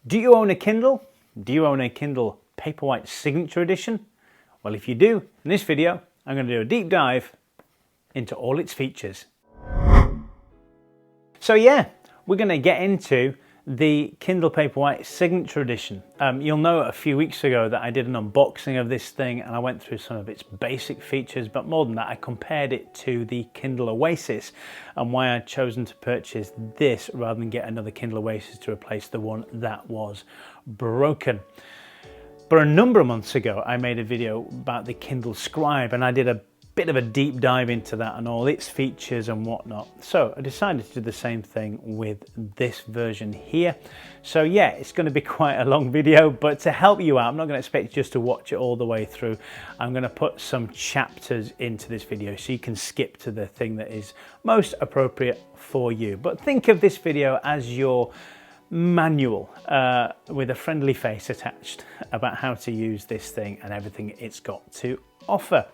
Do you own a Kindle? Do you own a Kindle Paperwhite Signature Edition? Well, if you do, in this video, I'm going to do a deep dive into all its features. So yeah, we're going to get into the Kindle Paperwhite Signature Edition. You'll know a few weeks ago that I did an unboxing of this thing and I went through some of its basic features, but more than that, I compared it to the Kindle Oasis and why I'd chosen to purchase this rather than get another Kindle Oasis to replace the one that was broken. But a number of months ago, I made a video about the Kindle Scribe and I did a bit of a deep dive into that and all its features and whatnot. So I decided to do the same thing with this version here. So yeah, it's going to be quite a long video, but to help you out, I'm not going to expect you just to watch it all the way through. I'm going to put some chapters into this video so you can skip to the thing that is most appropriate for you. But think of this video as your manual with a friendly face attached about how to use this thing and everything it's got to offer.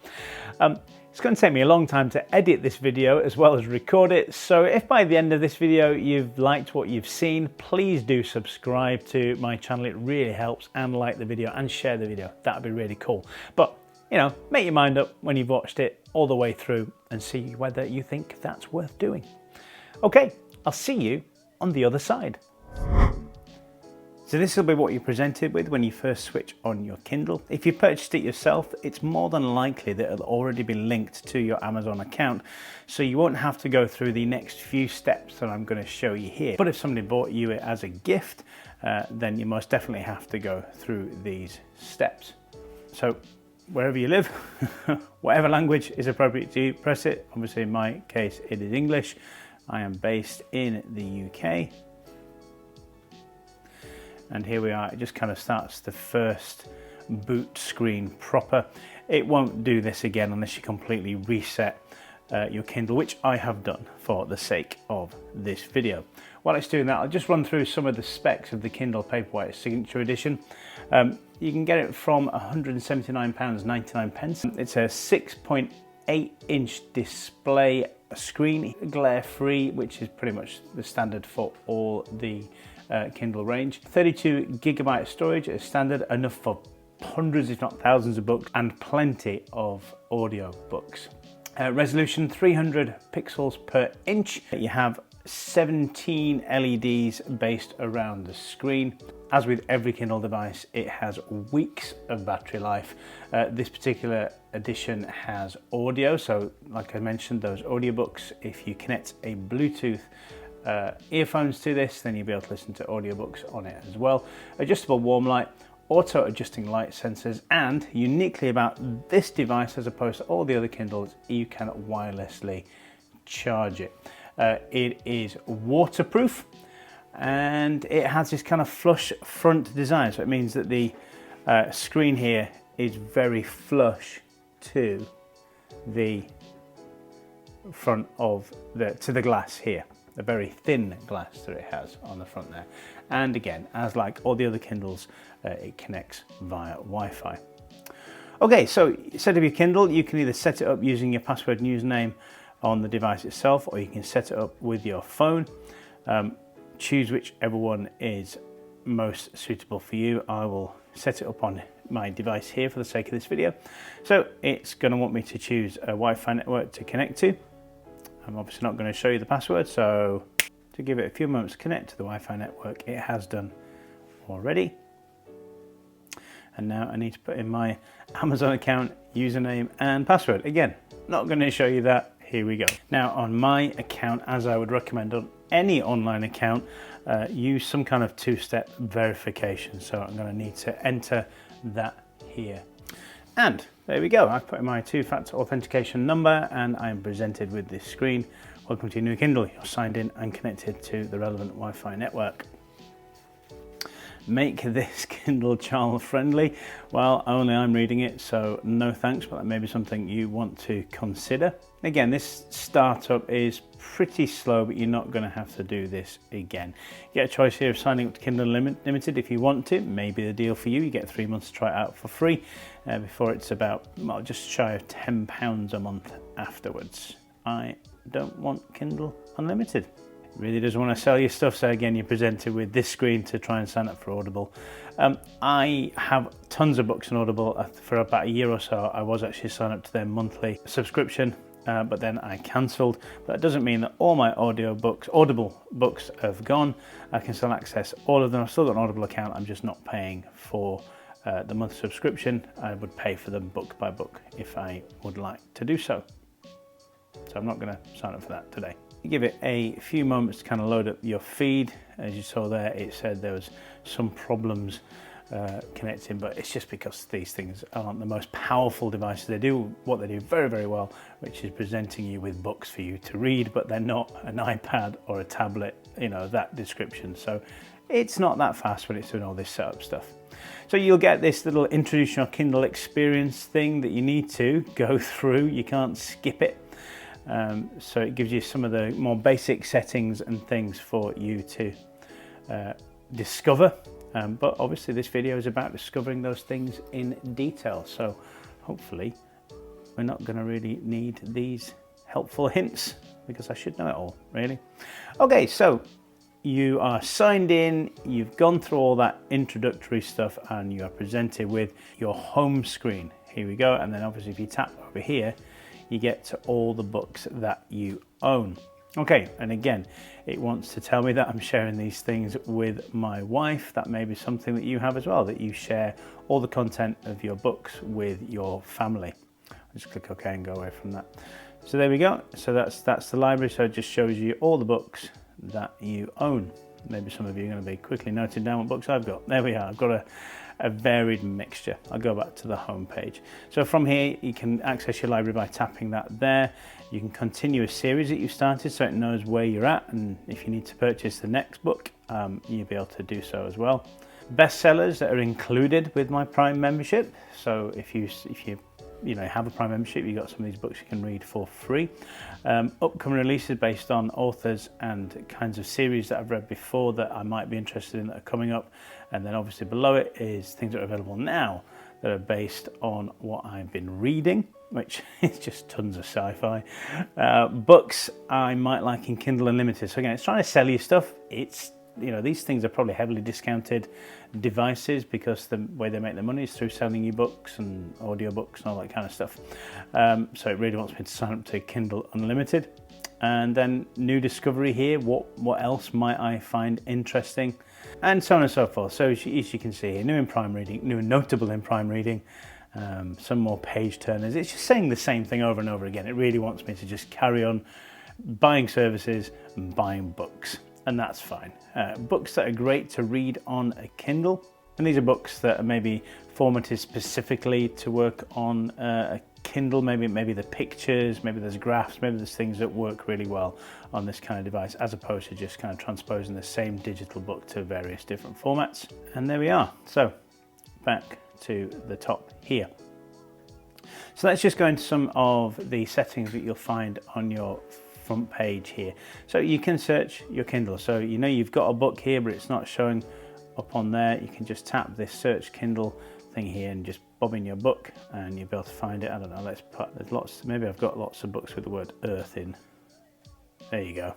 It's going to take me a long time to edit this video as well as record it, so if by the end of this video you've liked what you've seen, please do subscribe to my channel. It really helps, and like the video and share the video. That'd be really cool. But you know, make your mind up when you've watched it all the way through and see whether you think that's worth doing. Okay, I'll see you on the other side. So this will be what you're presented with when you first switch on your Kindle. If you purchased it yourself, it's more than likely that it'll already be linked to your Amazon account, so you won't have to go through the next few steps that I'm going to show you here. But if somebody bought you it as a gift, then you most definitely have to go through these steps. So wherever you live, whatever language is appropriate to you, press it. Obviously in my case it is English. I am based in the UK. And here we are, it just kind of starts the first boot screen proper. It won't do this again unless you completely reset your Kindle, which I have done for the sake of this video. While it's doing that, I'll just run through some of the specs of the Kindle Paperwhite Signature Edition. You can get it from £179.99. It's a 6.8-inch display screen, glare-free, which is pretty much the standard for all the Kindle range. 32 gigabyte storage is standard, enough for hundreds if not thousands of books, and plenty of audio books. Resolution 300 pixels per inch. You have 17 LEDs based around the screen. As with every Kindle device, it has weeks of battery life. This particular edition has audio, so like I mentioned, those audiobooks, if you connect a Bluetooth earphones to this, then you'll be able to listen to audiobooks on it as well. Adjustable warm light, auto adjusting light sensors, and uniquely about this device as opposed to all the other Kindles, you can wirelessly charge it. It is waterproof and it has this kind of flush front design, so it means that the screen here is very flush to the front of the glass here. A very thin glass that it has on the front there. And again, as like all the other Kindles, it connects via Wi-Fi. Okay, so set up your Kindle. You can either set it up using your password and username on the device itself, or you can set it up with your phone. Choose whichever one is most suitable for you. I will set it up on my device here for the sake of this video. So it's going to want me to choose a Wi-Fi network to connect to. I'm obviously not going to show you the password, so to give it a few moments to connect to the Wi-Fi network, it has done already. And now I need to put in my Amazon account, username and password. Again, not going to show you that. Here we go. Now on my account, as I would recommend on any online account, use some kind of two-step verification. So I'm going to need to enter that here. And there we go, I've put in my two-factor authentication number and I'm presented with this screen. Welcome to your new Kindle. You're signed in and connected to the relevant Wi-Fi network. Make this Kindle child friendly. Well, only I'm reading it, so no thanks, but that may be something you want to consider. Again, this startup is pretty slow, but you're not going to have to do this again. You get a choice here of signing up to Kindle Limited if you want to. Maybe the deal for you. You get 3 months to try it out for free before it's about, well, just shy of £10 a month afterwards. I don't want Kindle Unlimited. really doesn't want to sell you stuff. So again, you're presented with this screen to try and sign up for Audible. I have tons of books on Audible. For about a year or so, I was actually signed up to their monthly subscription, but then I cancelled. But that doesn't mean that all my Audible books have gone. I can still access all of them. I've still got an Audible account. I'm just not paying for the monthly subscription. I would pay for them book by book if I would like to do so. So I'm not going to sign up for that today. Give it a few moments to kind of load up your feed. As you saw there, it said there was some problems connecting, but it's just because these things aren't the most powerful devices. They do what they do very, very well, which is presenting you with books for you to read, but they're not an iPad or a tablet, you know, that description. So it's not that fast when it's doing all this setup stuff. So you'll get this little introduce your Kindle experience thing that you need to go through. You can't skip it. So it gives you some of the more basic settings and things for you to discover. But obviously this video is about discovering those things in detail. So hopefully we're not going to really need these helpful hints, because I should know it all, really. Okay, so you are signed in, you've gone through all that introductory stuff, and you are presented with your home screen. Here we go. And then obviously if you tap over here, you get to all the books that you own. Okay, and again, it wants to tell me that I'm sharing these things with my wife. That may be something that you have as well, that you share all the content of your books with your family. I'll just click OK and go away from that. So there we go. So that's the library. So it just shows you all the books that you own. Maybe some of you are going to be quickly noting down what books I've got. There we are. I've got a varied mixture. I'll go back to the home page. So from here, you can access your library by tapping that there. You can continue a series that you started, so it knows where you're at, and if you need to purchase the next book, you'll be able to do so as well. Bestsellers that are included with my Prime membership. So if you have a Prime membership, you've got some of these books you can read for free. Upcoming releases based on authors and kinds of series that I've read before that I might be interested in that are coming up. And then obviously below it is things that are available now that are based on what I've been reading, which is just tons of sci-fi. Books I might like in Kindle Unlimited. So again, it's trying to sell you stuff. It's, you know, these things are probably heavily discounted devices because the way they make their money is through selling you books and audiobooks and all that kind of stuff. So it really wants me to sign up to Kindle Unlimited. And then new discovery here, what else might I find interesting? And so on and so forth. So as you can see here, new in Prime reading, new and notable in Prime reading, some more page turners. It's just saying the same thing over and over again. It really wants me to just carry on buying services and buying books. And that's fine. Books that are great to read on a Kindle. And these are books that are maybe formatted specifically to work on a Kindle. Maybe the pictures, maybe there's graphs, maybe there's things that work really well on this kind of device, as opposed to just kind of transposing the same digital book to various different formats. And there we are. So back to the top here. So let's just go into some of the settings that you'll find on your front page here. So you can search your Kindle. So you know you've got a book here, but it's not showing up on there. You can just tap this search Kindle thing here and just bob in your book and you'll be able to find it. I don't know, let's put, there's lots, maybe I've got lots of books with the word earth in. There you go.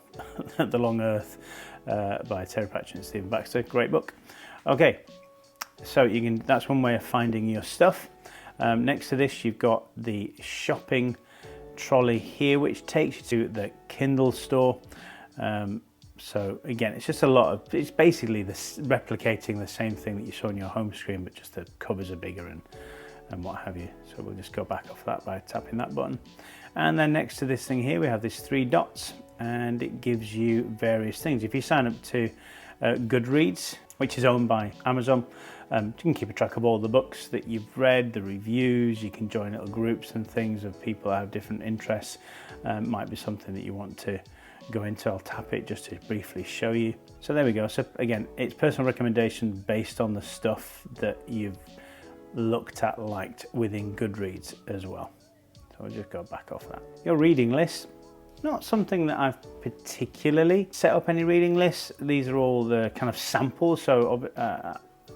The Long Earth by Terry Pratchett and Stephen Baxter. Great book. Okay, so you can, that's one way of finding your stuff. Next to this, you've got the shopping trolley here, which takes you to the Kindle store. So again, it's just a lot of, it's basically this replicating the same thing that you saw on your home screen, but just the covers are bigger and what have you. So we'll just go back off that by tapping that button. And then next to this thing here, we have these 3 dots and it gives you various things. If you sign up to Goodreads, which is owned by Amazon, you can keep a track of all the books that you've read, the reviews. You can join little groups and things of people that have different interests. Might be something that you want to go into. I'll tap it just to briefly show you. So there we go. So again, it's personal recommendations based on the stuff that you've looked at, liked within Goodreads as well. So I'll just go back off that. Your reading list, not something that I've particularly set up any reading lists. These are all the kind of samples. So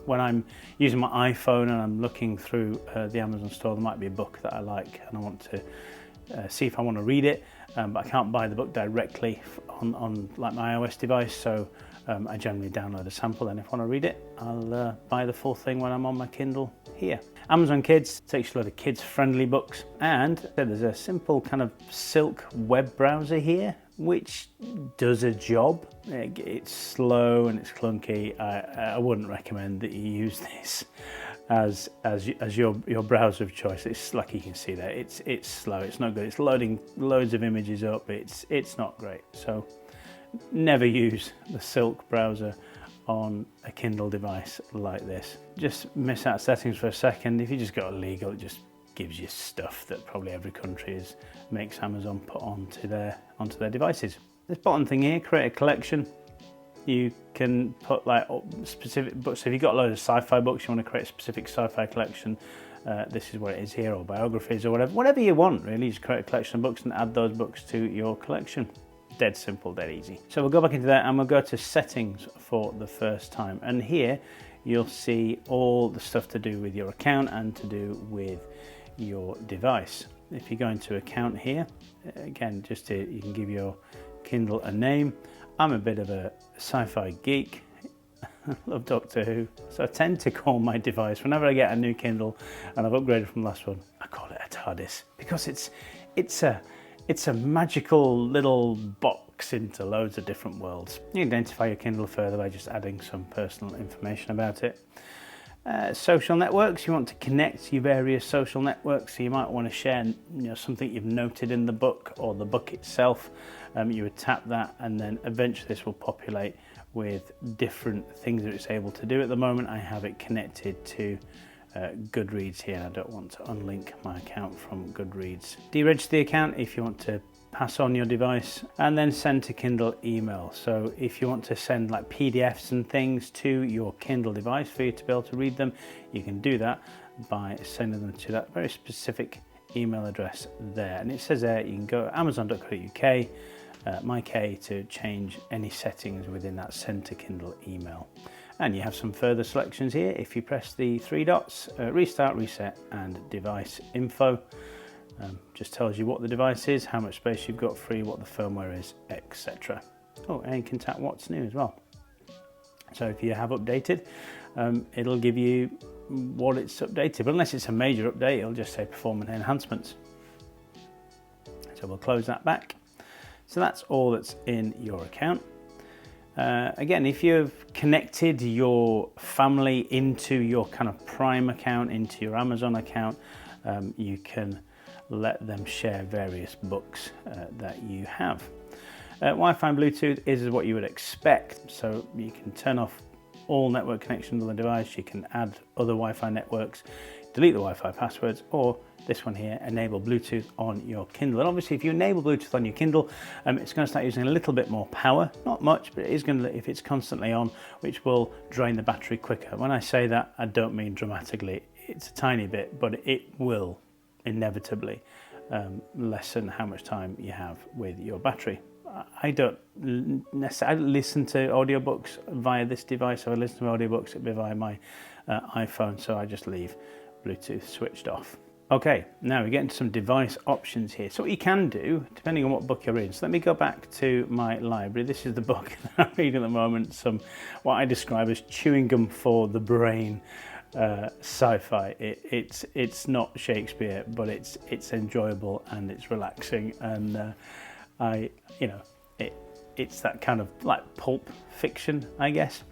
when I'm using my iPhone and I'm looking through the Amazon store, there might be a book that I like and I want to see if I want to read it. but I can't buy the book directly on like my iOS device, so I generally download a sample, and if I want to read it, I'll buy the full thing when I'm on my Kindle here. Amazon Kids takes a lot of kids-friendly books, and there's a simple kind of Silk web browser here, which does a job. It's slow and it's clunky. I wouldn't recommend that you use this as your browser of choice. It's like you can see there, it's slow, it's not good, it's loading loads of images up, it's not great. So never use the Silk browser on a Kindle device like this. Just miss out settings for a second. If you just go to legal, it just gives you stuff that probably every country makes Amazon put onto their devices. This bottom thing here, create a collection. You can put like specific books. So if you've got a load of sci-fi books, you want to create a specific sci-fi collection, this is what it is here, or biographies or whatever you want really. Just create a collection of books and add those books to your collection. Dead simple, dead easy. So we'll go back into that and we'll go to settings for the first time, and here you'll see all the stuff to do with your account and to do with your device. If you go into account here, again, you can give your Kindle a name. I'm a bit of a sci-fi geek. I love Doctor Who, so I tend to call my device, whenever I get a new Kindle and I've upgraded from the last one, I call it a TARDIS, because it's a magical little box into loads of different worlds. You identify your Kindle further by just adding some personal information about it. Social networks, you want to connect your various social networks, so you might want to share something you've noted in the book or the book itself. You would tap that, and then eventually this will populate with different things that it's able to do. At the moment I have it connected to Goodreads here, and I don't want to unlink my account from Goodreads. Deregister the account if you want to pass on your device, and then send to Kindle email. So if you want to send like PDFs and things to your Kindle device for you to be able to read them, you can do that by sending them to that very specific email address there. And it says there you can go to amazon.co.uk, myk, to change any settings within that send to Kindle email. And you have some further selections here. If you press the three dots, restart, reset and device info. Just tells you what the device is, how much space you've got free, what the firmware is, etc. Oh, and you can tap what's new as well. So if you have updated, it'll give you what it's updated, but unless it's a major update, it'll just say performance enhancements. So we'll close that back. So that's all that's in your account. Again, if you've connected your family into your kind of Prime account, into your Amazon account, you can let them share various books that you have. Wi-Fi and Bluetooth is what you would expect, so you can turn off all network connections on the device, you can add other Wi-Fi networks, delete the Wi-Fi passwords, or this one here, enable Bluetooth on your Kindle. And obviously if you enable Bluetooth on your Kindle, it's going to start using a little bit more power, not much, but it is going to, if it's constantly on, which will drain the battery quicker. When I say that, I don't mean dramatically, it's a tiny bit, but it will inevitably lessen how much time you have with your battery. I don't necessarily listen to audiobooks via this device. I listen to audiobooks via my iPhone, so I just leave Bluetooth switched off. Okay, now we get into some device options here. So what you can do, depending on what book you're reading. So let me go back to my library. This is the book that I'm reading at the moment, some what I describe as chewing gum for the brain sci-fi. It's not Shakespeare, but it's enjoyable and it's relaxing, and it's that kind of like pulp fiction, I guess.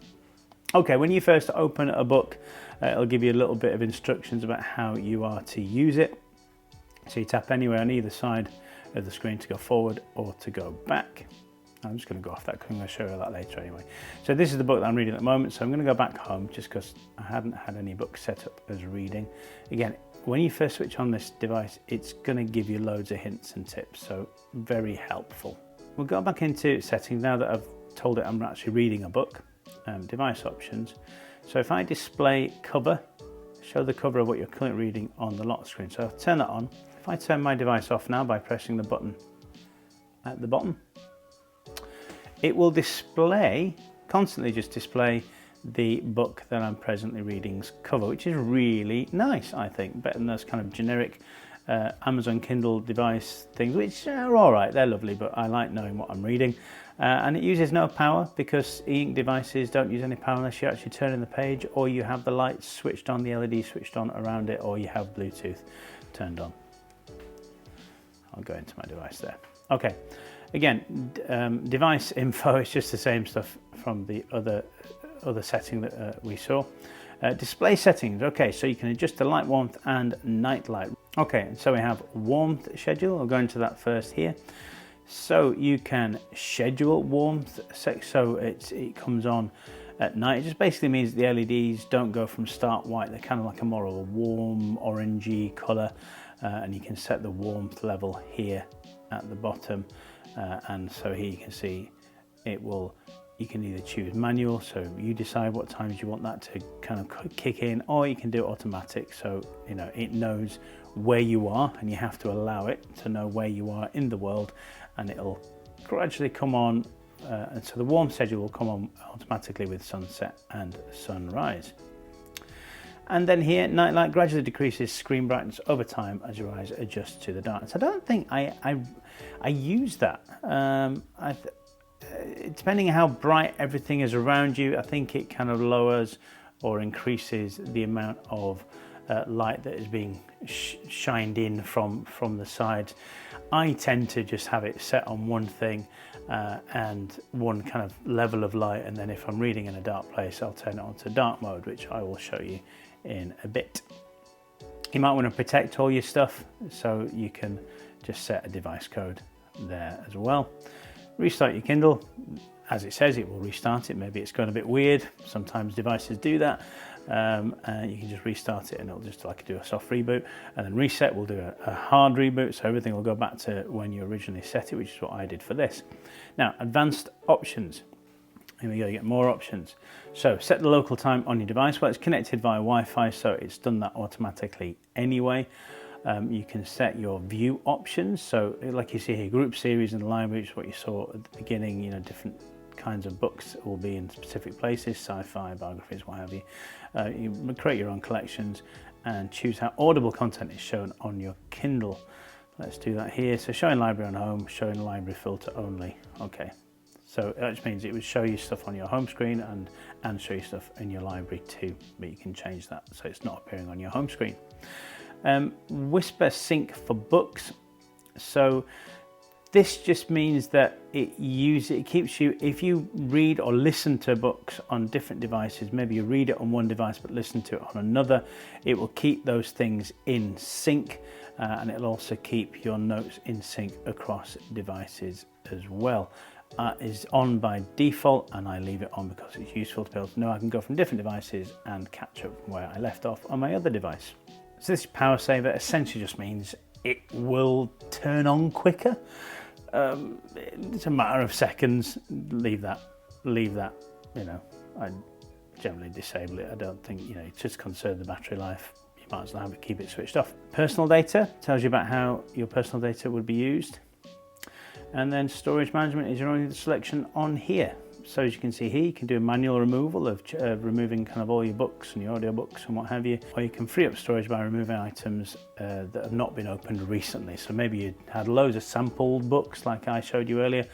Okay, when you first open a book, it'll give you a little bit of instructions about how you are to use it. So you tap anywhere on either side of the screen to go forward or to go back. I'm just going to go off that because I'm going to show you that later anyway. So this is the book that I'm reading at the moment, so I'm going to go back home just because I hadn't had any books set up as reading. Again, when you first switch on this device, it's going to give you loads of hints and tips, so very helpful. We'll go back into settings now that I've told it I'm actually reading a book. Device options. So if I display cover, show the cover of what you're currently reading on the lock screen. So I'll turn that on. If I turn my device off now by pressing the button at the bottom, it will constantly just display the book that I'm presently reading's cover, which is really nice, I think, better than those kind of generic Amazon Kindle device things, which are all right, they're lovely, but I like knowing what I'm reading. And it uses no power because eInk devices don't use any power unless you actually turn in the page, or you have the lights switched on, the LED switched on around it, or you have Bluetooth turned on. I'll go into my device there. Okay, again, device info is just the same stuff from the other setting that we saw. Display settings, okay, so you can adjust the light warmth and night light. Okay, so we have warmth schedule. I'll go into that first here. So you can schedule warmth, so it comes on at night. It just basically means the LEDs don't go from start white. They're kind of like a more of a warm orangey colour, and you can set the warmth level here at the bottom. And so here you can see it will, you can either choose manual, so you decide what times you want that to kind of kick in, or you can do it automatic, so you know it knows where you are and you have to allow it to know where you are in the world, and it'll gradually come on, and so the warm schedule will come on automatically with sunset and sunrise. And then here, night light gradually decreases screen brightness over time as your eyes adjust to the darkness. I don't think I use that. Depending on how bright everything is around you, I think it kind of lowers or increases the amount of light that is being shined in from the sides. I tend to just have it set on one thing and one kind of level of light, and then if I'm reading in a dark place, I'll turn it on to dark mode, which I will show you in a bit. You might want to protect all your stuff, so you can just set a device code there as well. Restart your Kindle. As it says, it will restart it. Maybe it's gone a bit weird. Sometimes devices do that. You can just restart it and it'll just like do a soft reboot, and then reset will do a hard reboot, so everything will go back to when you originally set it, which is what I did for this. Now, advanced options. Here we go, you get more options. So set the local time on your device. Well, it's connected via Wi-Fi, so it's done that automatically anyway. You can set your view options, so like you see here, group series and library, which is what you saw at the beginning. You know, different kinds of books will be in specific places, sci-fi, biographies, what have you. You create your own collections and choose how audible content is shown on your Kindle. Let's do that here. So showing library on home, showing library filter only. Okay, so that just means it would show you stuff on your home screen and show you stuff in your library too, but you can change that so it's not appearing on your home screen. Whisper sync for books. So this just means that it keeps you, if you read or listen to books on different devices, maybe you read it on one device but listen to it on another, it will keep those things in sync, and it'll also keep your notes in sync across devices as well. Is on by default, and I leave it on because it's useful to be able to know I can go from different devices and catch up from where I left off on my other device. So this power saver essentially just means it will turn on quicker. It's a matter of seconds. Leave that, you know, I generally disable it. I don't think, you know, just conserve the battery life. You might as well have it, keep it switched off. Personal data tells you about how your personal data would be used. And then storage management is your only selection on here. So as you can see here, you can do a manual removal of removing kind of all your books and your audiobooks and what have you, or you can free up storage by removing items that have not been opened recently. So maybe you had loads of sampled books like I showed you earlier,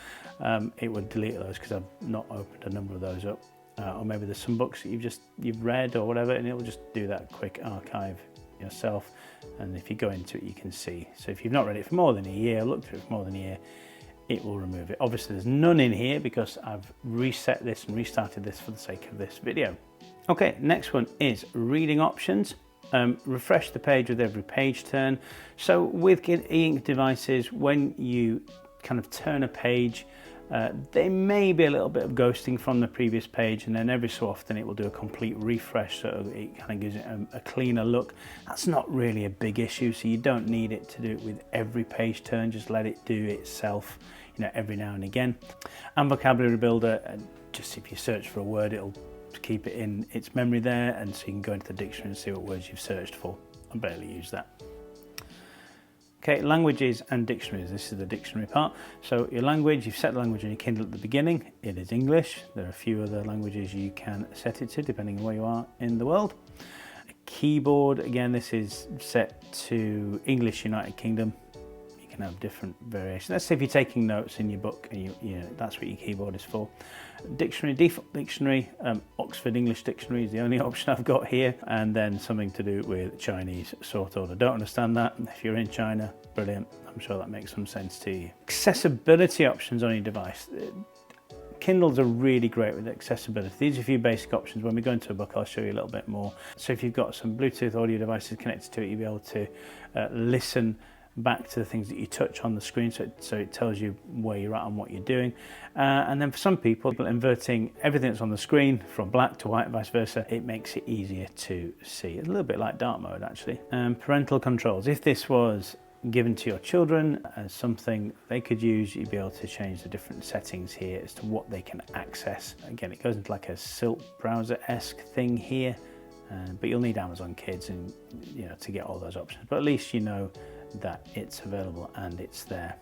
it would delete those because I've not opened a number of those up. Or maybe there's some books that you've read or whatever, and it'll just do that quick archive yourself. And if you go into it, you can see. So if you've not read it for more than a year, looked through it for more than a year, it will remove it. Obviously there's none in here because I've reset this and restarted this for the sake of this video. Okay, next one is reading options. Refresh the page with every page turn. So with eInk devices, when you kind of turn a page, there may be a little bit of ghosting from the previous page, and then every so often it will do a complete refresh, so it kind of gives it a cleaner look. That's not really a big issue, so you don't need it to do it with every page turn. Just let it do itself, you know, every now and again. And vocabulary builder, just if you search for a word, it'll keep it in its memory there, and so you can go into the dictionary and see what words you've searched for. I barely use that. Okay, languages and dictionaries. This is the dictionary part. So your language, you've set the language in your Kindle at the beginning. It is English. There are a few other languages you can set it to depending on where you are in the world. A keyboard, again, this is set to English United Kingdom. You can have different variations. Let's say if you're taking notes in your book and you know that's what your keyboard is for. Dictionary, default dictionary, Oxford English Dictionary is the only option I've got here, and then something to do with Chinese sort order. Don't understand that. If you're in China, brilliant. I'm sure that makes some sense to you. Accessibility options on your device. Kindles are really great with accessibility. These are a few basic options. When we go into a book, I'll show you a little bit more. So if you've got some Bluetooth audio devices connected to it, you'll be able to listen back to the things that you touch on the screen, so it tells you where you're at and what you're doing. And then for some people, inverting everything that's on the screen from black to white, vice versa, it makes it easier to see. A little bit like dark mode, actually. Parental controls. If this was given to your children as something they could use, you'd be able to change the different settings here as to what they can access. Again, it goes into like a Silk browser-esque thing here, but you'll need Amazon Kids and to get all those options. But at least you know that it's available and it's there.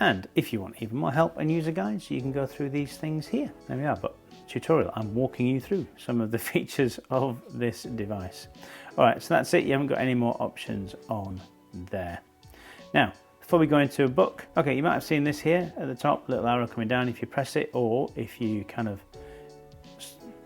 And if you want even more help and user guides, you can go through these things here. There we are, but tutorial. I'm walking you through some of the features of this device. All right, so that's it. You haven't got any more options on there. Now, before we go into a book, okay, you might have seen this here at the top, little arrow coming down. If you press it, or if you kind of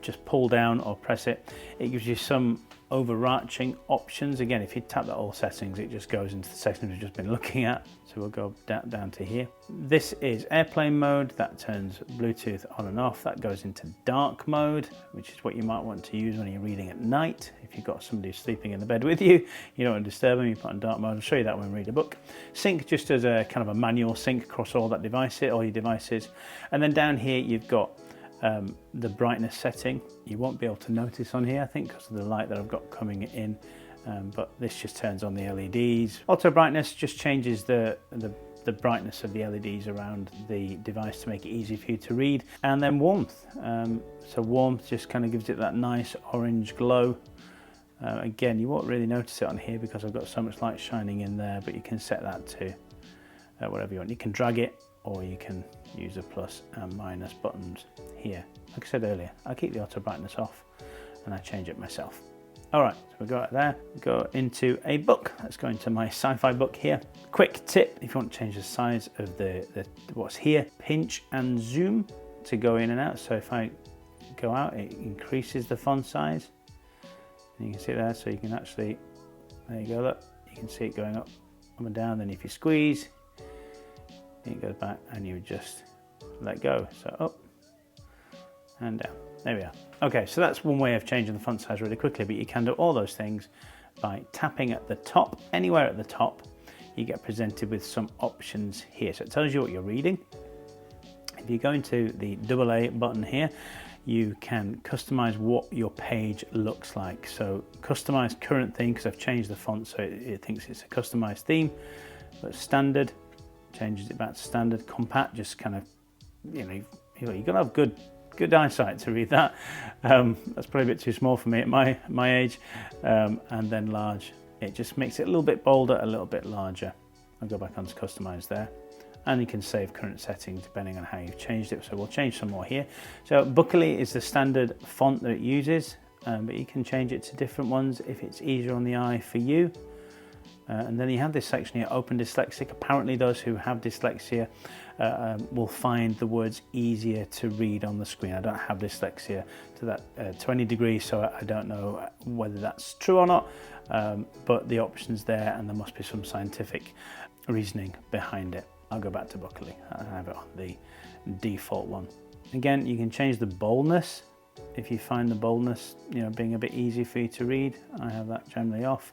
just pull down or press it, it gives you some overarching options. Again, if you tap that all settings, it just goes into the section we've just been looking at. So we'll go down to here. This is airplane mode. That turns Bluetooth on and off. That goes into dark mode, which is what you might want to use when you're reading at night. If you've got somebody sleeping in the bed with you, you don't want to disturb them, you put on dark mode. I'll show you that when we read a book. Sync, just as a kind of a manual sync across all your devices. And then down here, you've got the brightness setting. You won't be able to notice on here, I think, because of the light that I've got coming in, but this just turns on the LEDs. Auto brightness just changes the brightness of the LEDs around the device to make it easy for you to read. And then warmth. So warmth just kind of gives it that nice orange glow. Again, you won't really notice it on here because I've got so much light shining in there, but you can set that to whatever you want. You can drag it, or you can use the plus and minus buttons here. Like I said earlier, I keep the auto brightness off and I change it myself. All right, so we go out there, go into a book. Let's go into my sci-fi book here. Quick tip, if you want to change the size of the what's here, pinch and zoom to go in and out. So if I go out, it increases the font size. And you can see it there, so you can actually, there you go, look, you can see it going up and down. Then if you squeeze, it goes back and you just let go. So up and down. There we are. Okay, so that's one way of changing the font size really quickly, but you can do all those things by tapping at the top. Anywhere at the top, you get presented with some options here. So it tells you what you're reading. If you go into the AA button here, you can customize what your page looks like. So customize current theme, because I've changed the font so it thinks it's a customized theme, but standard, changes it back to standard. Compact, just kind of, you've got to have good eyesight to read that. That's probably a bit too small for me at my age. And then large, it just makes it a little bit bolder, a little bit larger. I'll go back onto customize there, and you can save current settings depending on how you've changed it. So we'll change some more here. So Bookily is the standard font that it uses, but you can change it to different ones if it's easier on the eye for you. And then you have this section here, Open Dyslexic. Apparently those who have dyslexia will find the words easier to read on the screen. I don't have dyslexia to any degree, so I don't know whether that's true or not, but the option's there, and there must be some scientific reasoning behind it. I'll go back to Bookily. I have it on the default one. Again, you can change the boldness if you find the boldness being a bit easy for you to read. I have that generally off.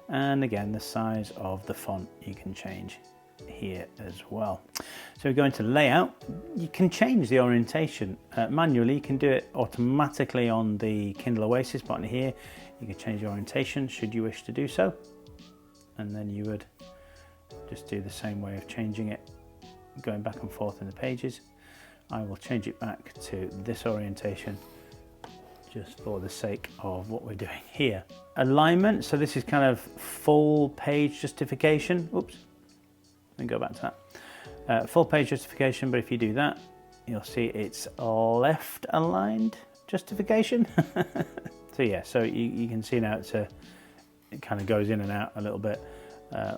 And again, the size of the font you can change here as well. So we go into layout. You can change the orientation manually. You can do it automatically on the Kindle Oasis button here. You can change the orientation should you wish to do so. And then you would just do the same way of changing it, going back and forth in the pages. I will change it back to this orientation, just for the sake of what we're doing here. Alignment, so this is kind of full page justification. Oops, let me go back to that. Full page justification, but if you do that, you'll see it's left aligned justification. So yeah, so you can see now it kind of goes in and out a little bit,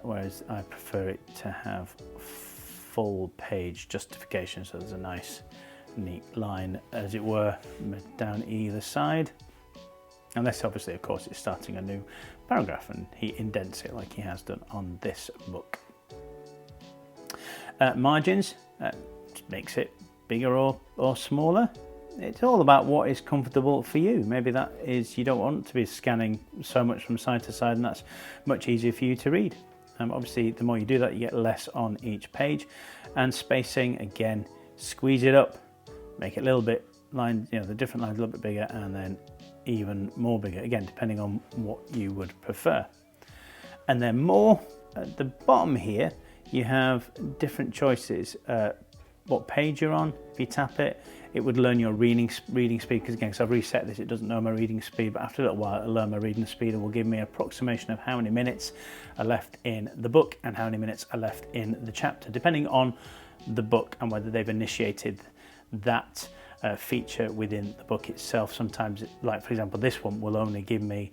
whereas I prefer it to have full page justification, so there's a nice neat line, as it were, down either side. Unless obviously, of course, it's starting a new paragraph and he indents it like he has done on this book. Margins, makes it bigger or smaller. It's all about what is comfortable for you. Maybe that is, you don't want to be scanning so much from side to side, and that's much easier for you to read. Obviously, the more you do that, you get less on each page. And spacing, again, squeeze it up, make it a little bit the different lines a little bit bigger, and then even more bigger, again, depending on what you would prefer. And then more, at the bottom here, you have different choices. What page you're on. If you tap it, it would learn your reading speed, because again, because I've reset this, it doesn't know my reading speed, but after a little while it'll learn my reading speed and will give me an approximation of how many minutes are left in the book and how many minutes are left in the chapter, depending on the book and whether they've initiated that feature within the book itself. Sometimes, like for example, this one will only give me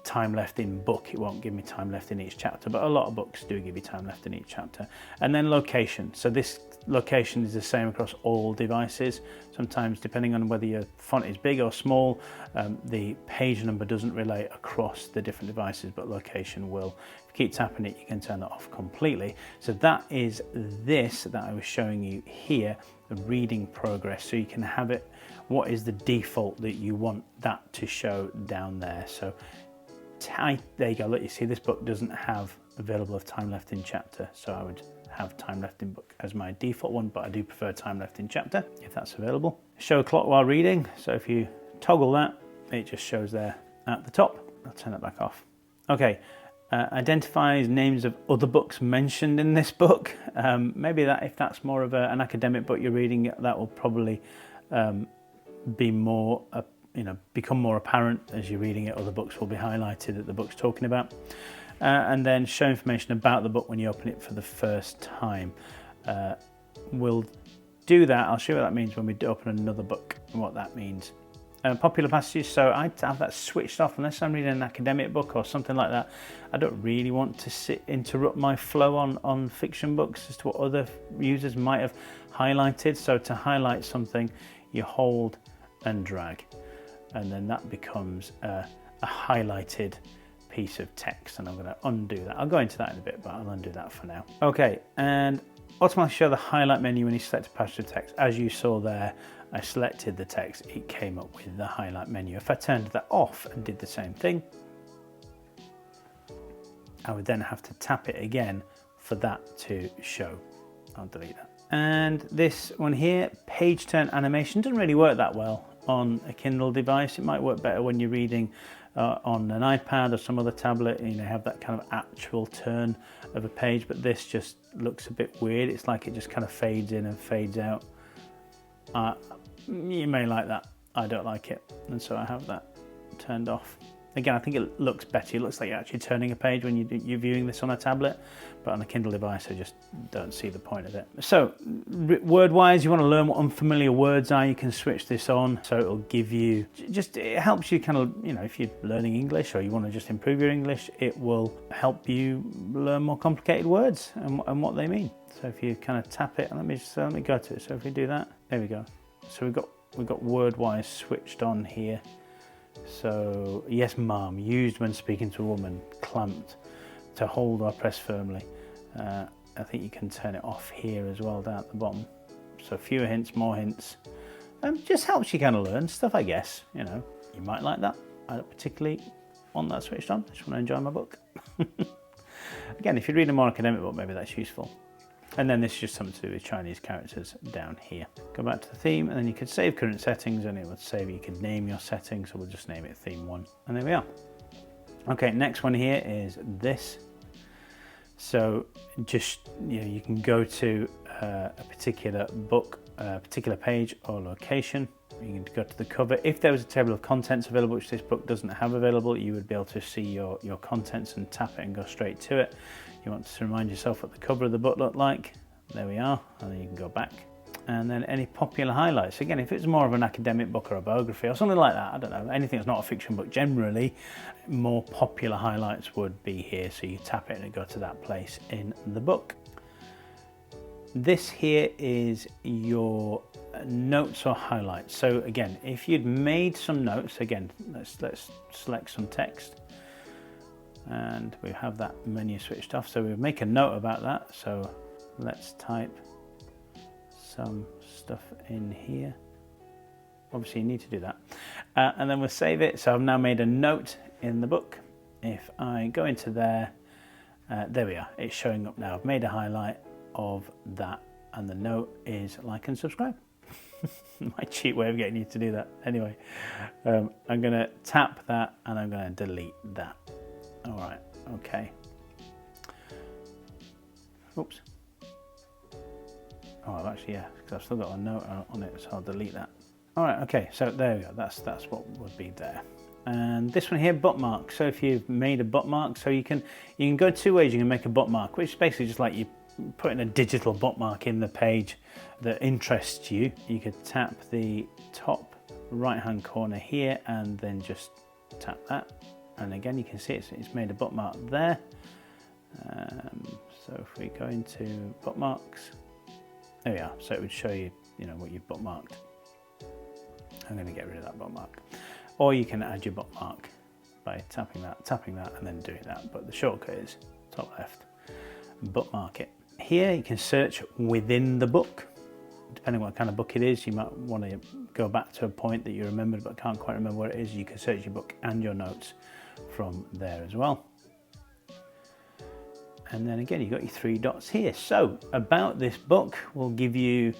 time left in book. It won't give me time left in each chapter, but a lot of books do give you time left in each chapter. And then location. So this location is the same across all devices. Sometimes, depending on whether your font is big or small, the page number doesn't relate across the different devices, but location will. If you keep tapping it, you can turn that off completely. So that is this that I was showing you here, the reading progress. So you can have it, what is the default that you want that to show down there. So there you go. Look, you see this book doesn't have available of time left in chapter, so I would have time left in book as my default one, but I do prefer time left in chapter if that's available. Show clock while reading, so if you toggle that, it just shows there at the top. I'll turn that back off. Okay, identifies names of other books mentioned in this book. Maybe that, if that's more of an academic book you're reading, that will probably be more become more apparent as you're reading it. Other books will be highlighted that the book's talking about. And then show information about the book when you open it for the first time. We'll do that. I'll show you what that means when we open another book and what that means. Popular passages, so I have that switched off unless I'm reading an academic book or something like that. I don't really want to interrupt my flow on fiction books as to what other users might have highlighted. So to highlight something, you hold and drag, and then that becomes a highlighted piece of text, and I'm going to undo that. I'll go into that in a bit, but I'll undo that for now. Okay, and automatically show the highlight menu when you select a passage of text. As you saw there, I selected the text, it came up with the highlight menu. If I turned that off and did the same thing, I would then have to tap it again for that to show. I'll delete that. And this one here, page turn animation, doesn't really work that well on a Kindle device. It might work better when you're reading on an iPad or some other tablet, have that kind of actual turn of a page, but this just looks a bit weird. It's like it just kind of fades in and fades out. You may like that. I don't like it, and so I have that turned off. Again, I think it looks better. It looks like you're actually turning a page when you're viewing this on a tablet, but on a Kindle device, I just don't see the point of it. So, word-wise, you want to learn what unfamiliar words are, you can switch this on. So it'll give you, it helps you kind of, if you're learning English or you want to just improve your English, it will help you learn more complicated words and what they mean. So if you kind of tap it, let me go to it. So if we do that, there we go. So we've got word-wise switched on here. So, yes ma'am, used when speaking to a woman, clamped, to hold or press firmly. I think you can turn it off here as well down at the bottom. So fewer hints, more hints. Just helps you kind of learn stuff, I guess. You might like that. I don't particularly want that switched on. I just want to enjoy my book. Again, if you're reading a more academic book, maybe that's useful. And then this is just something to do with Chinese characters down here. Go back to the theme, and then you could save current settings, and it would save, you could name your settings, so we'll just name it theme 1. And there we are. Okay, next one here is this. So just, you can go to a particular book, a particular page or location. You can go to the cover. If there was a table of contents available, which this book doesn't have available, you would be able to see your contents and tap it and go straight to it. You want to remind yourself what the cover of the book looked like. There we are, and then you can go back. And then any popular highlights. Again, if it's more of an academic book or a biography or something like that, I don't know, anything that's not a fiction book, generally more popular highlights would be here. So you tap it and it goes to that place in the book. This here is your notes or highlights. So again, if you'd made some notes, again, let's select some text, and we have that menu switched off. So we'll make a note about that. So let's type some stuff in here. Obviously you need to do that. And then we'll save it. So I've now made a note in the book. If I go into there we are, it's showing up now. I've made a highlight of that, and the note is like and subscribe. My cheap way of getting you to do that. Anyway, I'm going to tap that and I'm going to delete that. All right, okay. Oops. Oh, actually, yeah, because I've still got a note on it, so I'll delete that. All right, okay, so there we go. That's what would be there. And this one here, bookmark. So if you've made a bookmark, so you can go two ways. You can make a bookmark, which is basically just like you putting a digital bookmark in the page that interests you. You could tap the top right-hand corner here and then just tap that. And again, you can see it's made a bookmark there. So if we go into bookmarks, there we are. So it would show you, what you've bookmarked. I'm going to get rid of that bookmark. Or you can add your bookmark by tapping that, and then doing that. But the shortcut is top left, bookmark it. Here you can search within the book. Depending on what kind of book it is, you might want to go back to a point that you remembered but can't quite remember what it is. You can search your book and your notes from there as well. And then again, you've got your three dots here. So about this book will give you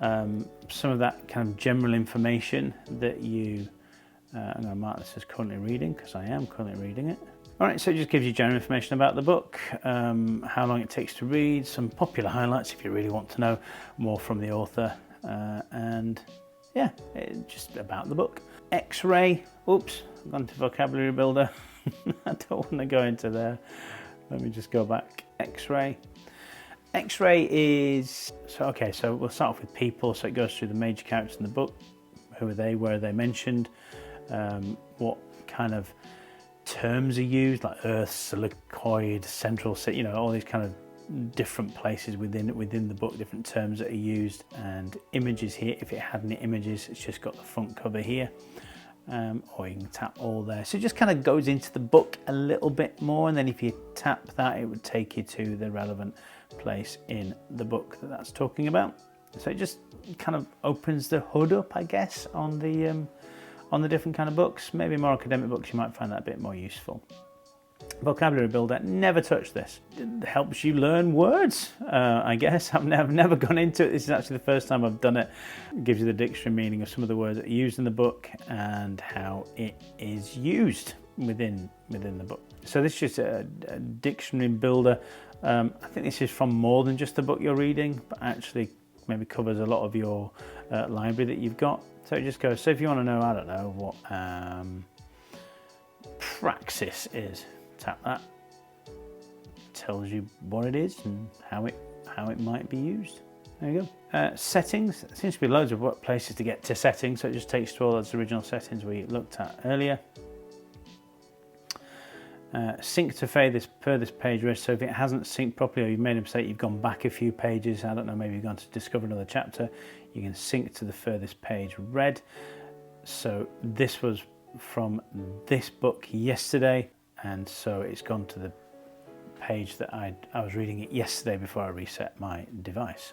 some of that kind of general information that you, I'm going to mark this as currently reading because I am currently reading it. All right, so it just gives you general information about the book, how long it takes to read, some popular highlights if you really want to know more from the author, and yeah, just about the book. X-ray, oops, I've gone to vocabulary builder. I don't want to go into there. Let me just go back. X-ray. X-ray is, so we'll start off with people. So it goes through the major characters in the book. Who are they? Where are they mentioned? What kind of terms are used, like Earth, silicoid, central, all these kind of different places within the book, different terms that are used, and images here. If it had any images, it's just got the front cover here. Or you can tap all there. So it just kind of goes into the book a little bit more, and then if you tap that, it would take you to the relevant place in the book that's talking about. So it just kind of opens the hood up, I guess, on the different kind of books. Maybe more academic books, you might find that a bit more useful. Vocabulary builder, never touched this. It helps you learn words, I guess. I've never gone into it. This is actually the first time I've done it. It gives you the dictionary meaning of some of the words that are used in the book and how it is used within the book. So this is just a dictionary builder. I think this is from more than just the book you're reading, but actually maybe covers a lot of your library that you've got. So it just goes, so if you want to know, I don't know, what praxis is, tap that. Tells you what it is and how it might be used. There you go. Settings, there seems to be loads of places to get to settings, so it just takes to all those original settings we looked at earlier. Sync to furthest page read, so if it hasn't synced properly or you've made a mistake, you've gone back a few pages, I don't know, maybe you've gone to discover another chapter, you can sync to the furthest page read. So this was from this book yesterday, and so it's gone to the page that I was reading it yesterday before I reset my device.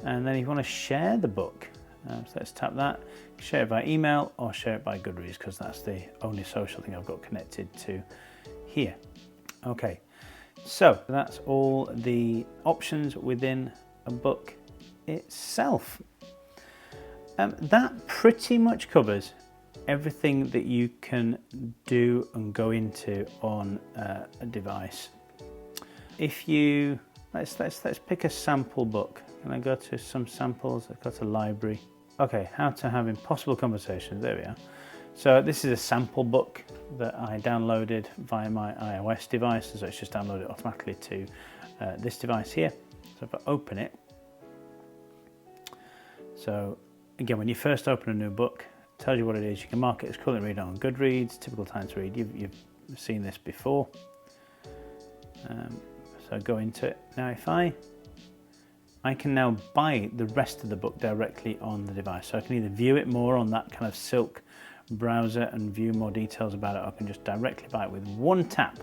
And then if you want to share the book, so let's tap that, share it by email or share it by Goodreads, because that's the only social thing I've got connected to here. Okay, so that's all the options within a book itself. That pretty much covers everything that you can do and go into on a device. If you let's pick a sample book. Can I go to some samples? I've got a library. Okay, how to have impossible conversations. There we are. So this is a sample book that I downloaded via my iOS device, so it's just downloaded automatically to this device here. So if I open it, So again, when you first open a new book, it tells you what it is. You can mark it as currently read on Goodreads, typical time to read. You've seen this before. So go into it. Now if I can now buy the rest of the book directly on the device. So I can either view it more on that kind of Silk browser and view more details about it, or I can just directly buy it with one tap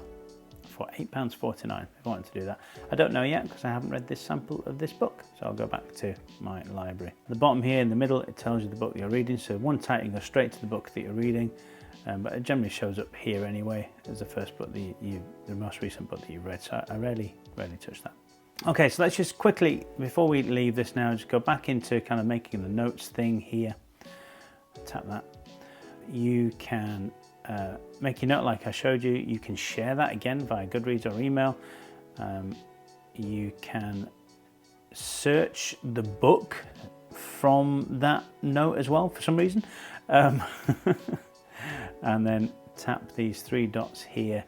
for £8.49 if I wanted to do that. I don't know yet because I haven't read this sample of this book, so I'll go back to my library. At the bottom here in the middle, it tells you the book that you're reading, so one tap you can go straight to the book that you're reading, but it generally shows up here anyway as the first book the most recent book that you've read, so I rarely touch that. Okay, so let's just quickly, before we leave this now, just go back into kind of making the notes thing here. Tap that. You can make your note like I showed you. You can share that again via Goodreads or email. You can search the book from that note as well for some reason. And then tap these three dots here.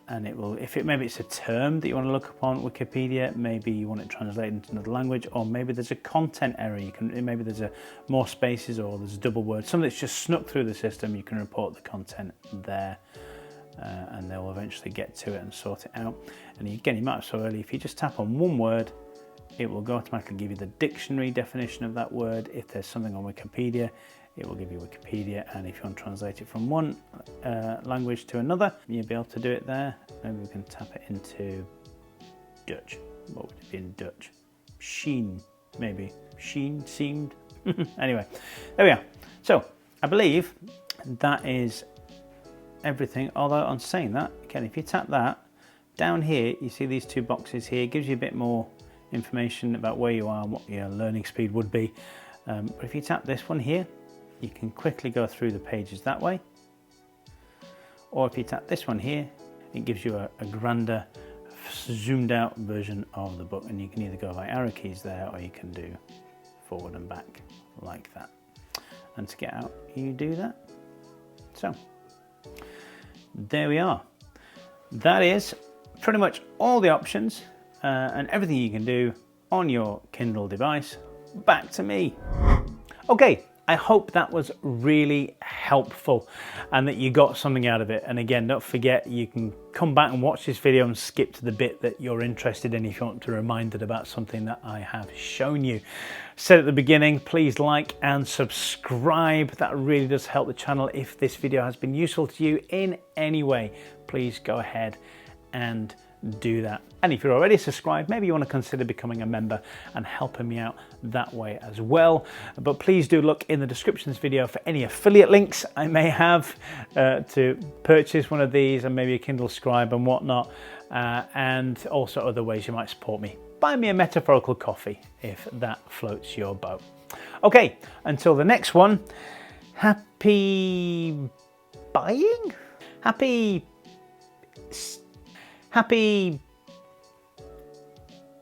And it will, maybe it's a term that you want to look up on Wikipedia, maybe you want it translated into another language, or maybe there's a content error. Maybe there's more spaces, or there's a double word, something that's just snuck through the system. You can report the content there, and they'll eventually get to it and sort it out. And again, you might have so early, if you just tap on one word, it will go automatically give you the dictionary definition of that word. If there's something on Wikipedia, it will give you Wikipedia, and if you want to translate it from one language to another, you'll be able to do it there. Maybe we can tap it into Dutch. What would it be in Dutch? Sheen, maybe. Sheen, seemed. Anyway, there we are. So I believe that is everything. Although on saying that, again, if you tap that, down here, you see these two boxes here. It gives you a bit more information about where you are and what your learning speed would be. But if you tap this one here, you can quickly go through the pages that way. Or if you tap this one here, it gives you a grander, zoomed out version of the book, and you can either go by arrow keys there, or you can do forward and back like that. And to get out, you do that. So there we are. That is pretty much all the options and everything you can do on your Kindle device. Back to me. Okay, I hope that was really helpful and that you got something out of it. And again, don't forget, you can come back and watch this video and skip to the bit that you're interested in if you want to be reminded about something that I have shown you. Said at the beginning, please like and subscribe. That really does help the channel. If this video has been useful to you in any way, please go ahead and do that. And if you're already subscribed, maybe you want to consider becoming a member and helping me out that way as well. But please do look in the description of this video for any affiliate links I may have to purchase one of these, and maybe a Kindle Scribe and whatnot, and also other ways you might support me. Buy me a metaphorical coffee if that floats your boat. Okay, until the next one, happy buying? Happy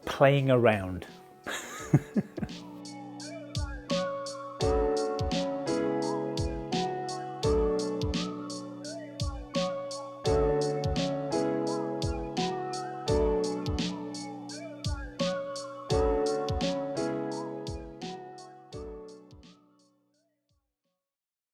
playing around.